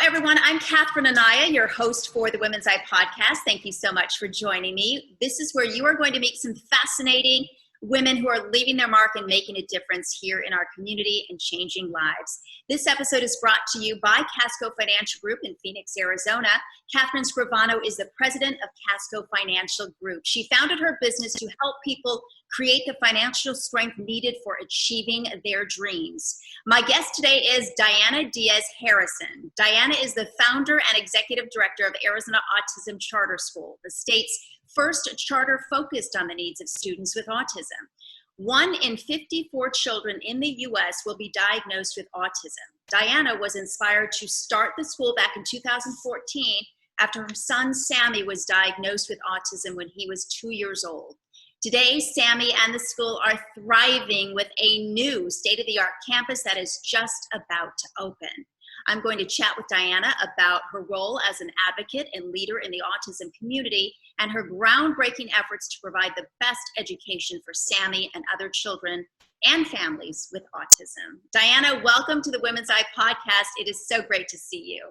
Everyone. I'm Catherine Anaya, your host for the Women's Eye podcast. Thank you so much for joining me. This is where you are going to meet some fascinating women who are leaving their mark and making a difference here in our community and changing lives. This episode is brought to you by Casco Financial Group in Phoenix, Arizona. Catherine Scrivano is the president of Casco Financial Group. She founded her business to help people create the financial strength needed for achieving their dreams. My guest today is Diana Diaz-Harrison. Diana is the founder and executive director of Arizona Autism Charter School, the state's first charter focused on the needs of students with autism. 1 in 54 children in the U.S. will be diagnosed with autism. Diana was inspired to start the school back in 2014 after her son Sammy was diagnosed with autism when he was 2 years old. Today, Sammy and the school are thriving with a new state-of-the-art campus that is just about to open. I'm going to chat with Diana about her role as an advocate and leader in the autism community and her groundbreaking efforts to provide the best education for Sammy and other children and families with autism. Diana, welcome to the Women's Eye podcast. It is so great to see you.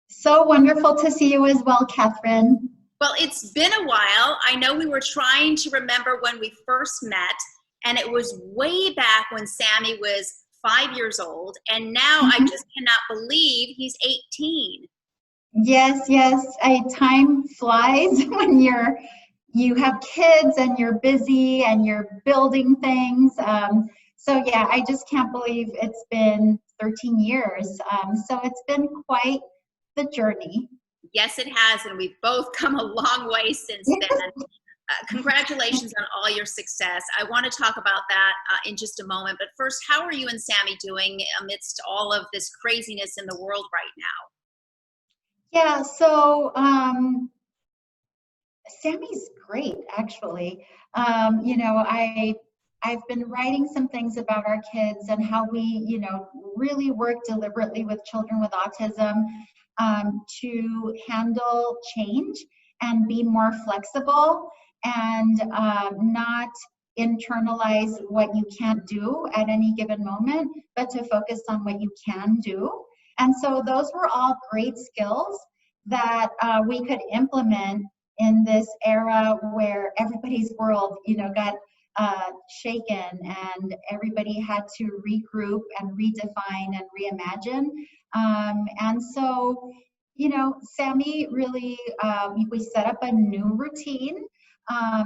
So wonderful to see you as well, Catherine. Well, it's been a while. I know we were trying to remember when we first met, and it was way back when Sammy was 5 years old, and now I just cannot believe he's 18. Yes. Time flies when you have kids and you're busy and you're building things. So yeah, I just can't believe it's been 13 years. So it's been quite the journey. Yes, it has, and we've both come a long way since then. Congratulations on all your success. I want to talk about that in just a moment, but first, how are you and Sammy doing amidst all of this craziness in the world right now? Yeah, so Sammy's great, actually. I've been writing some things about our kids and how we, really work deliberately with children with autism to handle change and be more flexible and not internalize what you can't do at any given moment, but to focus on what you can do. And so those were all great skills that we could implement in this era where everybody's world, got shaken and everybody had to regroup and redefine and reimagine. And so, Sammy really, we set up a new routine.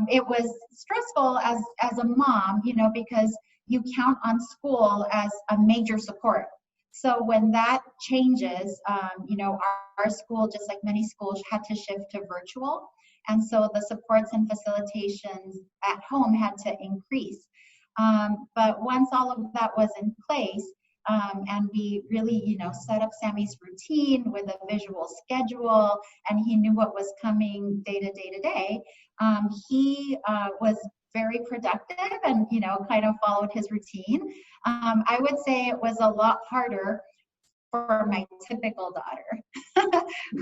It was stressful as a mom, because you count on school as a major support. So when that changes, our school, just like many schools, had to shift to virtual. And so the supports and facilitations at home had to increase. But once all of that was in place, and we really, set up Sammy's routine with a visual schedule, and he knew what was coming day to day, he was very productive and, kind of followed his routine. I would say it was a lot harder for my typical daughter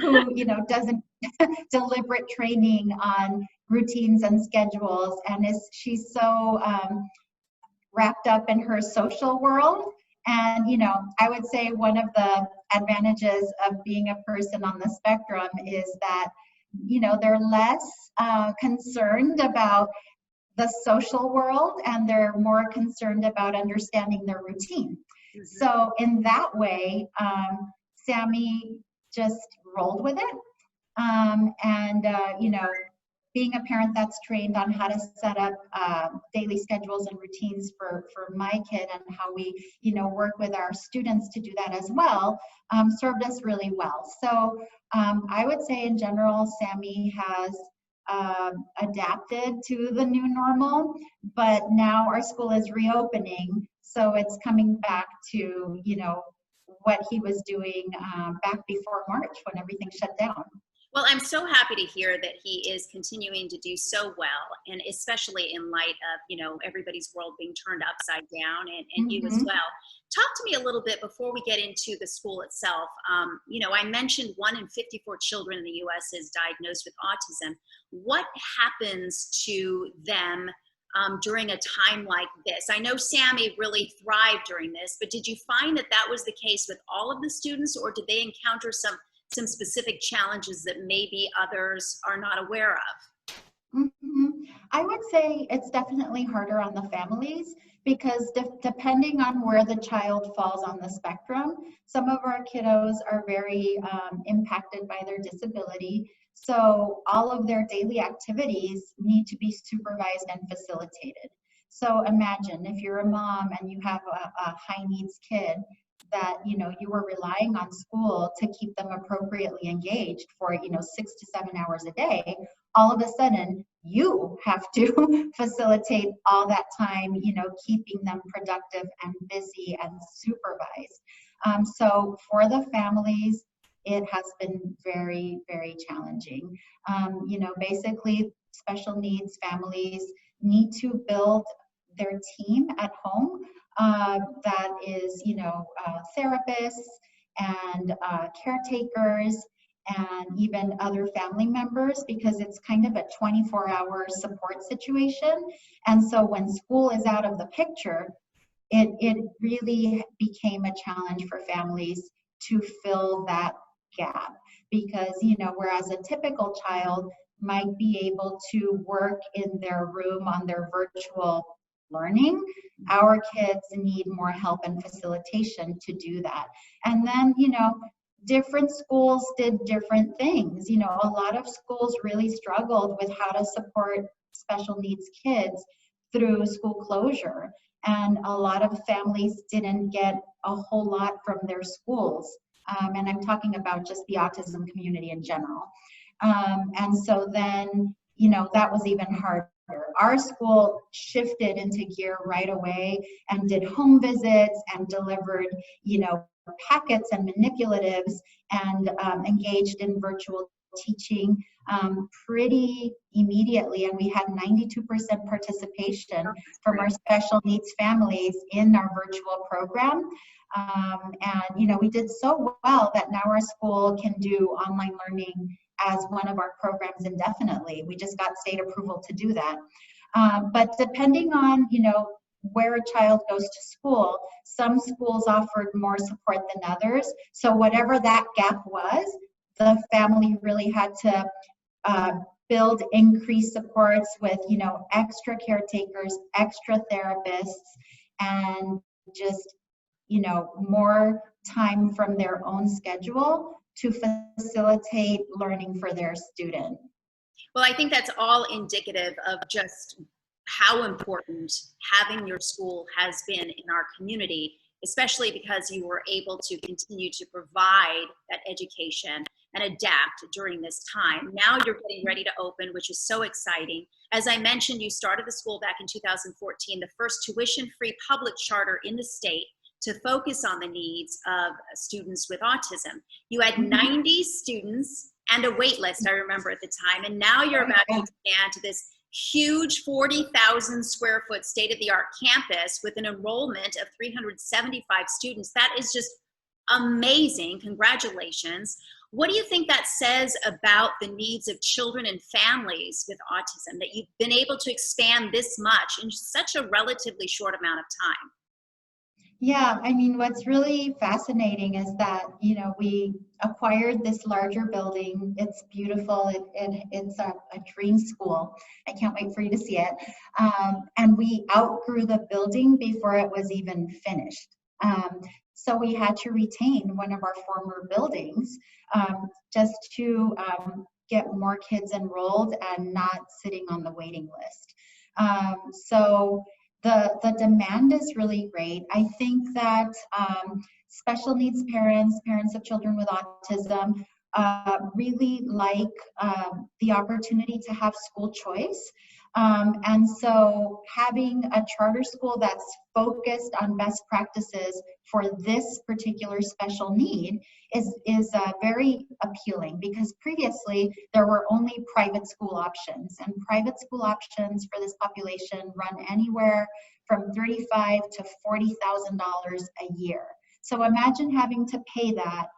who, doesn't deliberate training on routines and schedules, and she's so wrapped up in her social world. And, I would say one of the advantages of being a person on the spectrum is that, they're less concerned about the social world and they're more concerned about understanding their routine. Mm-hmm. So in that way, Sammy just rolled with it. Being a parent that's trained on how to set up daily schedules and routines for my kid and how we, work with our students to do that as well, served us really well. So I would say in general, Sammy has adapted to the new normal, but now our school is reopening. So it's coming back to, what he was doing back before March when everything shut down. Well, I'm so happy to hear that he is continuing to do so well, and especially in light of, everybody's world being turned upside down and you as well. Talk to me a little bit before we get into the school itself. I mentioned 1 in 54 children in the U.S. is diagnosed with autism. What happens to them during a time like this? I know Sammy really thrived during this, but did you find that that was the case with all of the students, or did they encounter some specific challenges that maybe others are not aware of? I would say it's definitely harder on the families because depending on where the child falls on the spectrum, some of our kiddos are very impacted by their disability. So all of their daily activities need to be supervised and facilitated. So imagine if you're a mom and you have a high needs kid that you were relying on school to keep them appropriately engaged for 6 to 7 hours a day. All of a sudden you have to facilitate all that time, keeping them productive and busy and supervised. So for the families, it has been very, very challenging. Basically special needs families need to build their team at home that is, therapists and caretakers and even other family members, because it's kind of a 24-hour support situation. And so when school is out of the picture, it really became a challenge for families to fill that gap, because whereas a typical child might be able to work in their room on their virtual learning, our kids need more help and facilitation to do that. And then different schools did different things. A lot of schools really struggled with how to support special needs kids through school closure, and a lot of families didn't get a whole lot from their schools. And I'm talking about just the autism community in general. And so then, that was even harder. Our school shifted into gear right away and did home visits and delivered, packets and manipulatives, and engaged in virtual teaching pretty immediately. And we had 92% participation from our special needs families in our virtual program. And we did so well that now our school can do online learning as one of our programs indefinitely. We just got state approval to do that. But depending on, where a child goes to school, some schools offered more support than others. So whatever that gap was, the family really had to build increased supports with, extra caretakers, extra therapists, and just, more time from their own schedule to facilitate learning for their student. Well, I think that's all indicative of just how important having your school has been in our community, especially because you were able to continue to provide that education and adapt during this time. Now you're getting ready to open, which is so exciting. As I mentioned, you started the school back in 2014, the first tuition-free public charter in the state to focus on the needs of students with autism. You had 90 students and a wait list, I remember at the time, and now you're about to expand to this huge 40,000 square foot state-of-the-art campus with an enrollment of 375 students. That is just amazing. Congratulations. What do you think that says about the needs of children and families with autism, that you've been able to expand this much in such a relatively short amount of time? Yeah, I mean, what's really fascinating is that, we acquired this larger building. It's beautiful. It's a dream school. I can't wait for you to see it. And we outgrew the building before it was even finished. So we had to retain one of our former buildings just to get more kids enrolled and not sitting on the waiting list. So the demand is really great. I think that special needs parents, parents of children with autism, really like the opportunity to have school choice. And so having a charter school that's focused on best practices for this particular special need is very appealing, because previously there were only private school options, and private school options for this population run anywhere from $35,000 to $40,000 a year. So imagine having to pay that,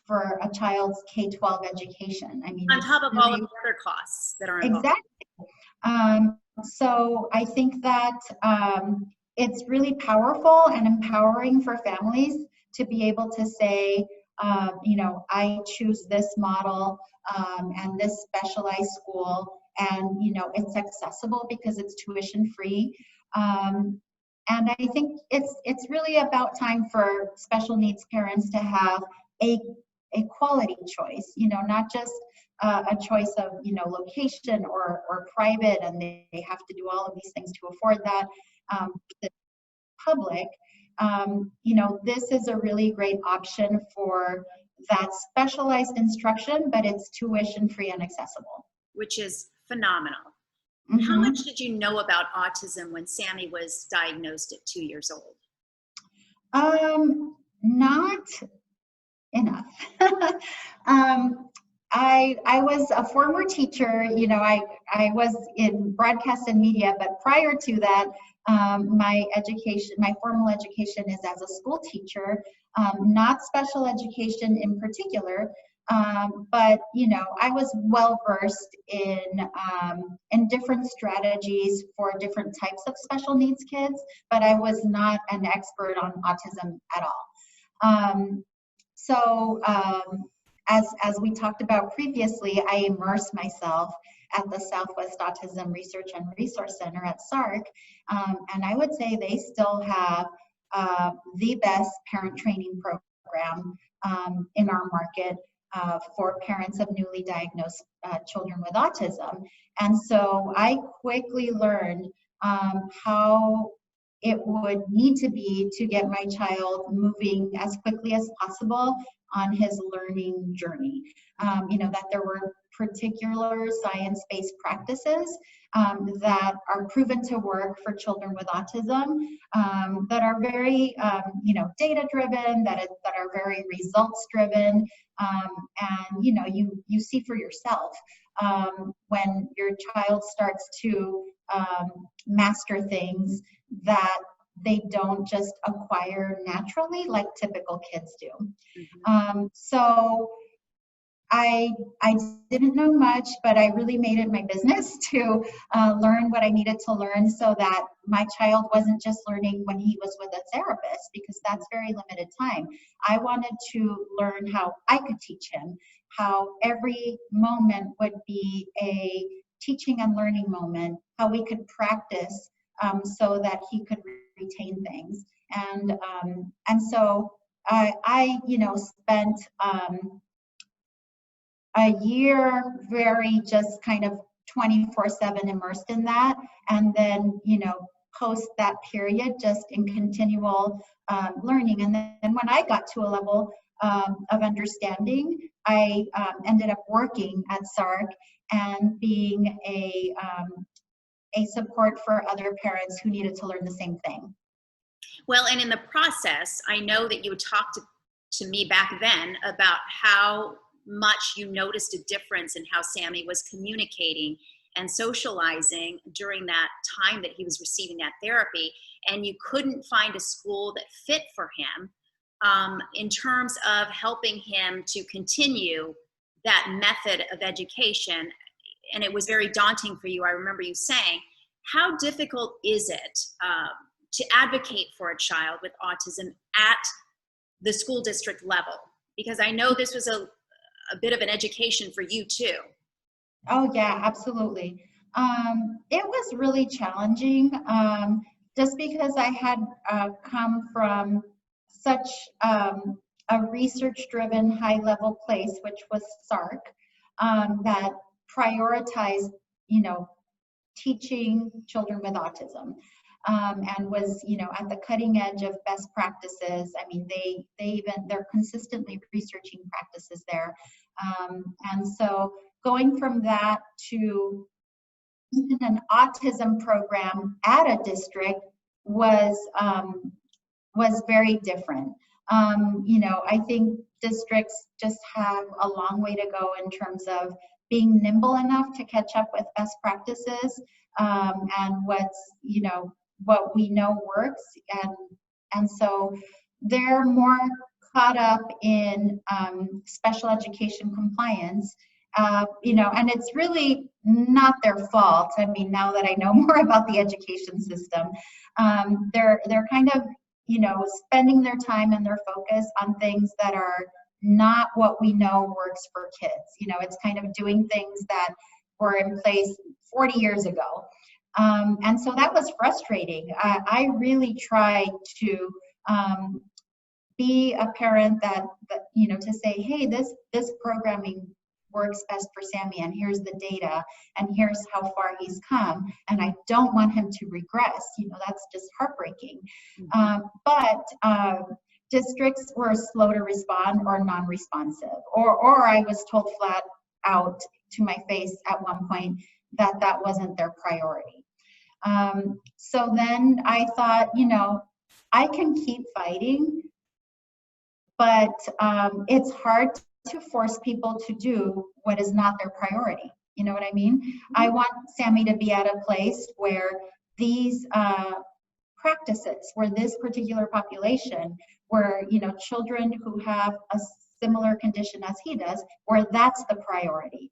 for a child's K-12 education. I mean, on top of all of the other costs that are involved. Exactly. So I think that it's really powerful and empowering for families to be able to say, I choose this model and this specialized school, and it's accessible because it's tuition free. And I think it's really about time for special needs parents to have a quality choice, not just a choice of location or private, and they have to do all of these things to afford that. The public, this is a really great option for that specialized instruction, but it's tuition free and accessible. Which is phenomenal. Mm-hmm. How much did you know about autism when Sammy was diagnosed at 2 years old? Not enough. I was a former teacher. I was in broadcast and media, but prior to that, my formal education is as a school teacher, not special education in particular. But I was well versed in different strategies for different types of special needs kids, but I was not an expert on autism at all. As we talked about previously, I immersed myself at the Southwest Autism Research and Resource Center at SARC, and I would say they still have the best parent training program in our market for parents of newly diagnosed children with autism. And so I quickly learned how it would need to be to get my child moving as quickly as possible on his learning journey. That there were particular science-based practices that are proven to work for children with autism, that are very, data-driven, that are very results-driven, and you see for yourself when your child starts to master things that they don't just acquire naturally like typical kids do. So I didn't know much, but I really made it my business to learn what I needed to learn so that my child wasn't just learning when he was with a therapist, because that's very limited time. I wanted to learn how I could teach him, how every moment would be a teaching and learning moment, how we could practice so that he could retain things. And so I spent a year very just kind of 24/7 immersed in that, and then post that period just in continual learning. And then when I got to a level of understanding, I ended up working at SARC and being a support for other parents who needed to learn the same thing. Well, and in the process, I know that you talked to me back then about how much you noticed a difference in how Sammy was communicating and socializing during that time that he was receiving that therapy, and you couldn't find a school that fit for him in terms of helping him to continue that method of education. And it was very daunting for you. I remember you saying, how difficult is it to advocate for a child with autism at the school district level? Because I know this was a bit of an education for you too. Oh yeah, absolutely. It was really challenging just because I had come from such a research-driven, high-level place, which was SARC, that prioritized, teaching children with autism. And was at the cutting edge of best practices. I mean, they're consistently researching practices there, and so going from that to an autism program at a district was very different. I think districts just have a long way to go in terms of being nimble enough to catch up with best practices and what we know works, and so they're more caught up in special education compliance And it's really not their fault. I mean, now that I know more about the education system, they're kind of, spending their time and their focus on things that are not what we know works for kids. It's kind of doing things that were in place 40 years ago. And so that was frustrating. I really tried to be a parent that to say, hey, this programming works best for Sammy, and here's the data, and here's how far he's come, and I don't want him to regress. That's just heartbreaking. But districts were slow to respond or non-responsive, or I was told flat out to my face at one point that wasn't their priority. So then I thought, I can keep fighting, but it's hard to force people to do what is not their priority. You know what I mean? I want Sammy to be at a place where these practices, where this particular population, where, children who have a similar condition as he does, where that's the priority.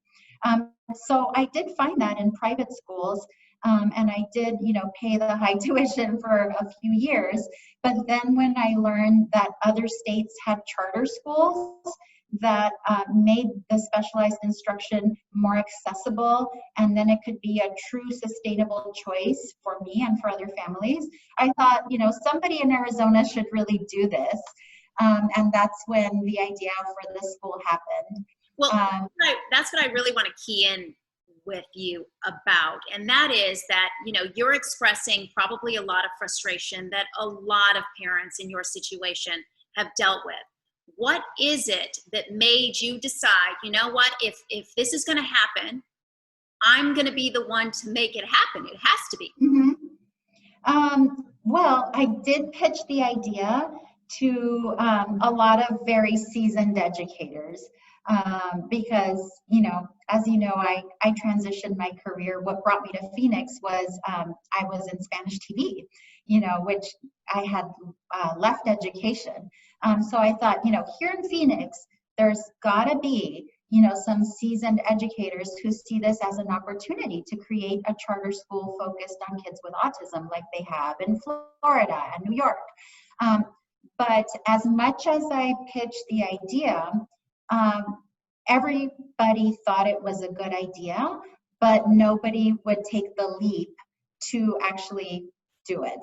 So I did find that in private schools, and I did, pay the high tuition for a few years. But then when I learned that other states have charter schools that made the specialized instruction more accessible, and then it could be a true sustainable choice for me and for other families, I thought, somebody in Arizona should really do this. And that's when the idea for the school happened. Well, that's what I really want to key in with you about, and that is that you're expressing probably a lot of frustration that a lot of parents in your situation have dealt with. What is it that made you decide, what, if this is going to happen, I'm going to be the one to make it happen? It has to be. Well, I did pitch the idea to a lot of very seasoned educators. Because, as you know, I transitioned my career. What brought me to Phoenix was I was in Spanish TV, which I had left education. So I thought, here in Phoenix, there's got to be, some seasoned educators who see this as an opportunity to create a charter school focused on kids with autism like they have in Florida and New York. But as much as I pitched the idea, everybody thought it was a good idea, but nobody would take the leap to actually do it.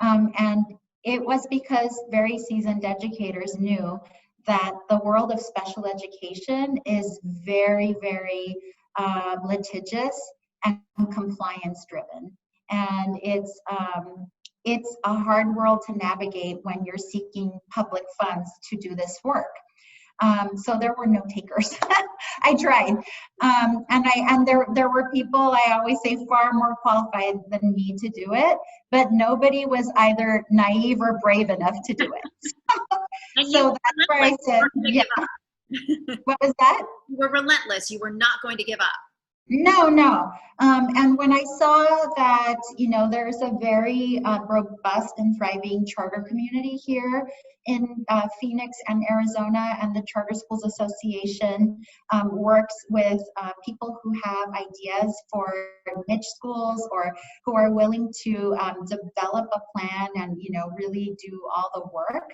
And it was because very seasoned educators knew that the world of special education is very, very litigious and compliance driven. And it's a hard world to navigate when you're seeking public funds to do this work. So there were no takers. I tried, and there were people, I always say, far more qualified than me to do it, but nobody was either naive or brave enough to do it. So that's where I said, yeah. What was that? You were relentless. You were not going to give up. No. And when I saw that, there's a very robust and thriving charter community here in Phoenix and Arizona, and the Charter Schools Association works with people who have ideas for niche schools or who are willing to develop a plan and, really do all the work.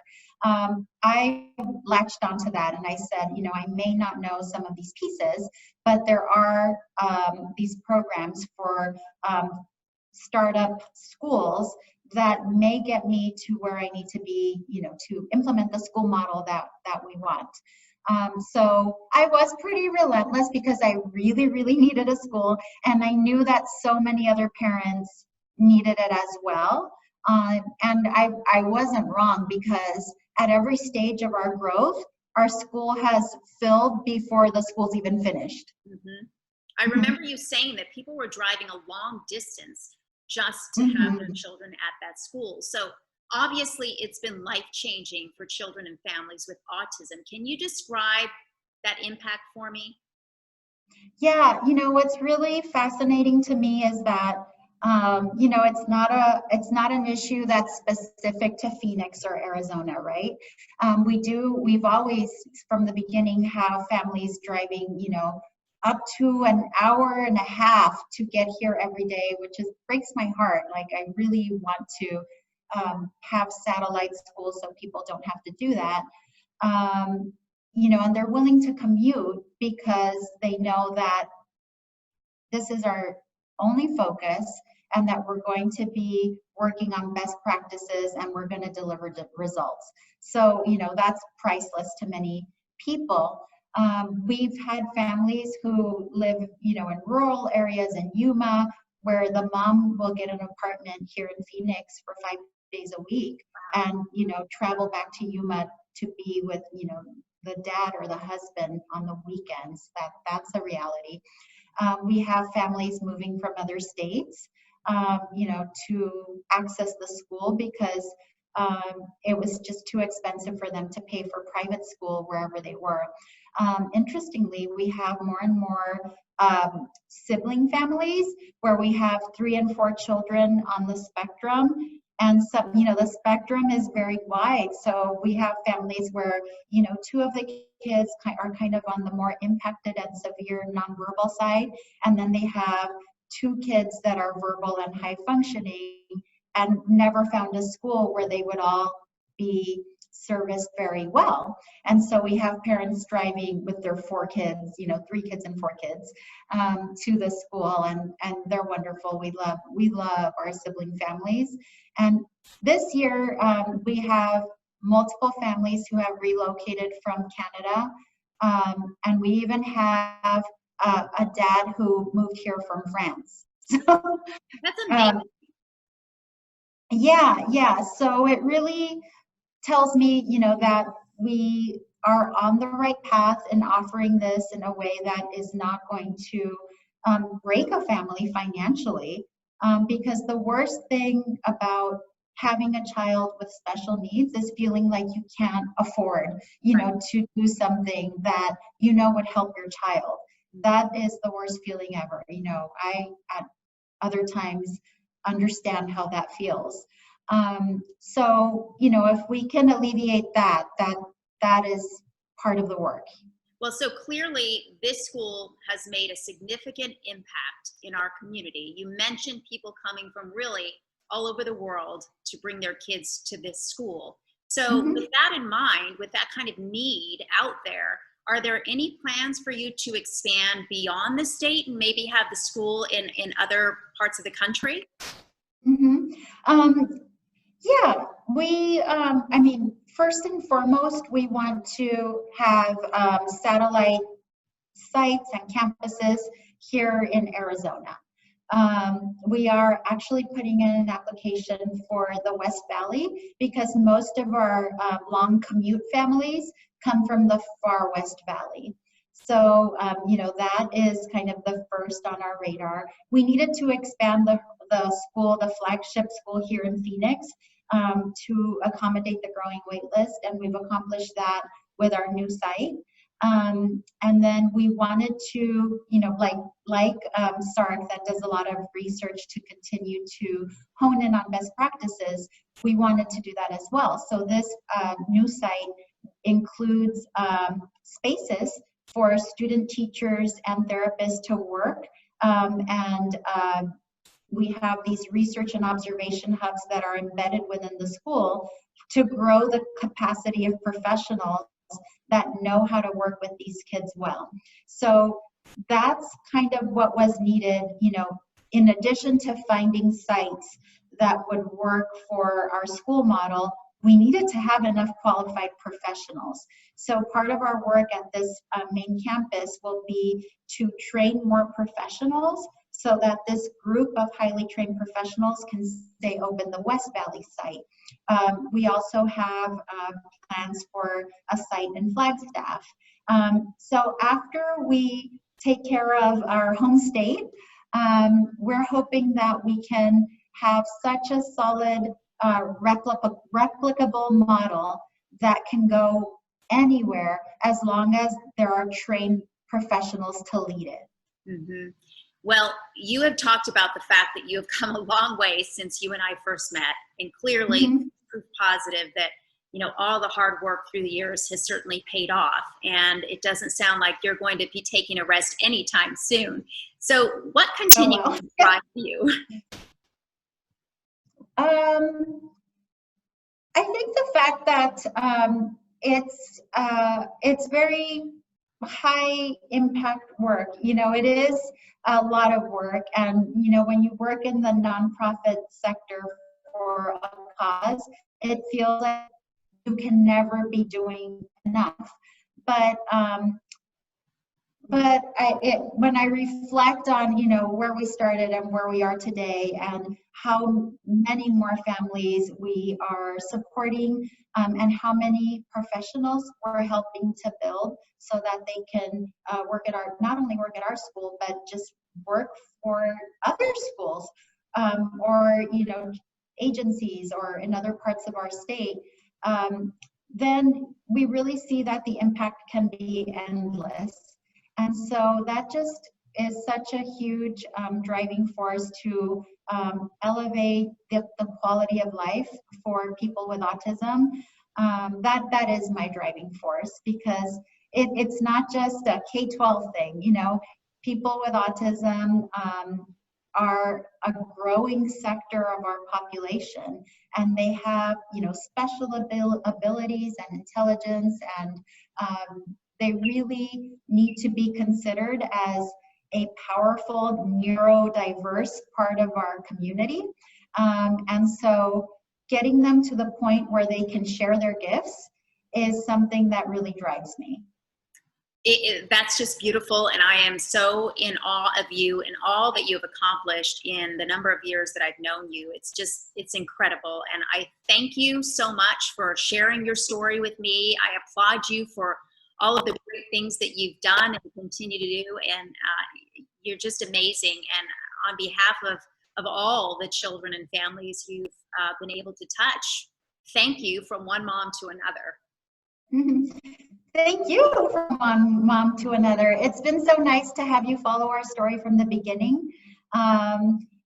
I latched onto that and I said, I may not know some of these pieces, but there are these programs for startup schools that may get me to where I need to be, to implement the school model that we want. So I was pretty relentless because I really, really needed a school, and I knew that so many other parents needed it as well. And I wasn't wrong, because at every stage of our growth, our school has filled before the school's even finished. Mm-hmm. I remember you saying that people were driving a long distance just to have their children at that school. So obviously it's been life-changing for children and families with autism. Can you describe that impact for me? Yeah, what's really fascinating to me is that it's not an issue that's specific to Phoenix or Arizona, right? We've always, from the beginning, have families driving, up to an hour and a half to get here every day, which breaks my heart. Like, I really want to have satellite schools so people don't have to do that. And they're willing to commute because they know that this is our only focus and that we're going to be working on best practices and we're going to deliver results. So, that's priceless to many people. We've had families who live, in rural areas in Yuma, where the mom will get an apartment here in Phoenix for 5 days a week and, travel back to Yuma to be with, the dad or the husband on the weekends. That's a reality. We have families moving from other states, to access the school because it was just too expensive for them to pay for private school wherever they were. Interestingly, we have more and more sibling families where we have 3 and 4 children on the spectrum. And some, the spectrum is very wide. So we have families where, 2 of the kids are kind of on the more impacted and severe nonverbal side. And then they have 2 kids that are verbal and high functioning and never found a school where they would all be serviced very well. And so we have parents driving with their 4 kids, 3 kids and 4 kids, to the school, and they're wonderful. We love our sibling families. And this year, we have multiple families who have relocated from Canada. And we even have a dad who moved here from France. So, that's amazing. Yeah. So it really tells me, that we are on the right path in offering this in a way that is not going to break a family financially. Because the worst thing about having a child with special needs is feeling like you can't afford, to do something that would help your child. That is the worst feeling ever. I at other times understand how that feels. So, if we can alleviate that is part of the work. Well, so clearly this school has made a significant impact in our community. You mentioned people coming from really all over the world to bring their kids to this school. So with that in mind, with that kind of need out there, are there any plans for you to expand beyond the state and maybe have the school in other parts of the country? Yeah, we, first and foremost, we want to have satellite sites and campuses here in Arizona. We are actually putting in an application for the West Valley because most of our long commute families come from the far West Valley. So, that is kind of the first on our radar. We needed to expand the school, the flagship school here in Phoenix, to accommodate the growing wait list, and we've accomplished that with our new site. And then we wanted to, like SARC, that does a lot of research to continue to hone in on best practices, we wanted to do that as well. So this new site includes spaces for student teachers and therapists to work, and we have these research and observation hubs that are embedded within the school to grow the capacity of professionals that know how to work with these kids well. So that's kind of what was needed, in addition to finding sites that would work for our school model, we needed to have enough qualified professionals. So part of our work at this main campus will be to train more professionals so that this group of highly trained professionals can stay open the West Valley site. We also have plans for a site in Flagstaff. So after we take care of our home state, we're hoping that we can have such a solid replicable model that can go anywhere as long as there are trained professionals to lead it. Mm-hmm. Well, you have talked about the fact that you have come a long way since you and I first met, and clearly proof positive that all the hard work through the years has certainly paid off, and it doesn't sound like you're going to be taking a rest anytime soon. So what continues to drive you? I think the fact that it's very high impact work. It is a lot of work, and when you work in the nonprofit sector for a cause, it feels like you can never be doing enough. But when I reflect on where we started and where we are today, and how many more families we are supporting, and how many professionals we're helping to build so that they can not only work at our school, but just work for other schools, or agencies, or in other parts of our state, then we really see that the impact can be endless. And so that just is such a huge driving force to elevate the quality of life for people with autism. That is my driving force, because it's not just a K-12 thing. People with autism are a growing sector of our population, and they have special abilities and intelligence, and they really need to be considered as a powerful neurodiverse part of our community. And so getting them to the point where they can share their gifts is something that really drives me. That's just beautiful, and I am so in awe of you and all that you have accomplished in the number of years that I've known you. It's incredible, and I thank you so much for sharing your story with me. I applaud you for all of the great things that you've done and continue to do, and you're just amazing. And on behalf of all the children and families you've been able to touch, thank you from one mom to another. Thank you from one mom to another. It's been so nice to have you follow our story from the beginning.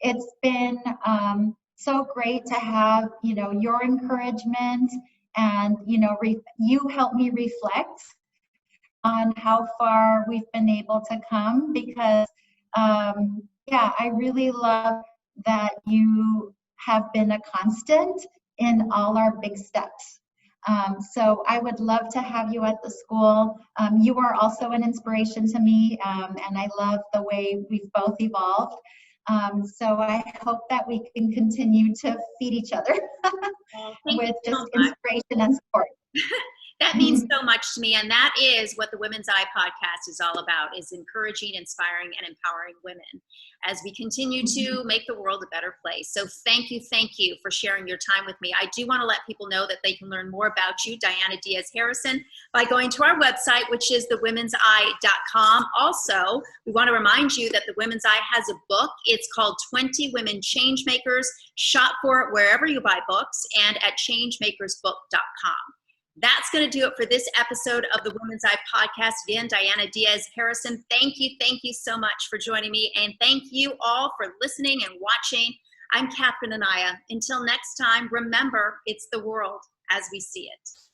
It's been so great to have your encouragement, and you help me reflect on how far we've been able to come, because I really love that you have been a constant in all our big steps. So I would love to have you at the school. You are also an inspiration to me, and I love the way we've both evolved. So I hope that we can continue to feed each other with just inspiration and support. That means so much to me, and that is what the Women's Eye podcast is all about, is encouraging, inspiring, and empowering women as we continue to make the world a better place. So thank you for sharing your time with me. I do want to let people know that they can learn more about you, Diana Diaz-Harrison, by going to our website, which is thewomenseye.com. Also, we want to remind you that the Women's Eye has a book. It's called 20 Women Changemakers. Shop for it wherever you buy books and at changemakersbook.com. That's going to do it for this episode of the Women's Eye podcast. Again, Diana Diaz-Harrison, thank you so much for joining me. And thank you all for listening and watching. I'm Catherine Anaya. Until next time, remember, it's the world as we see it.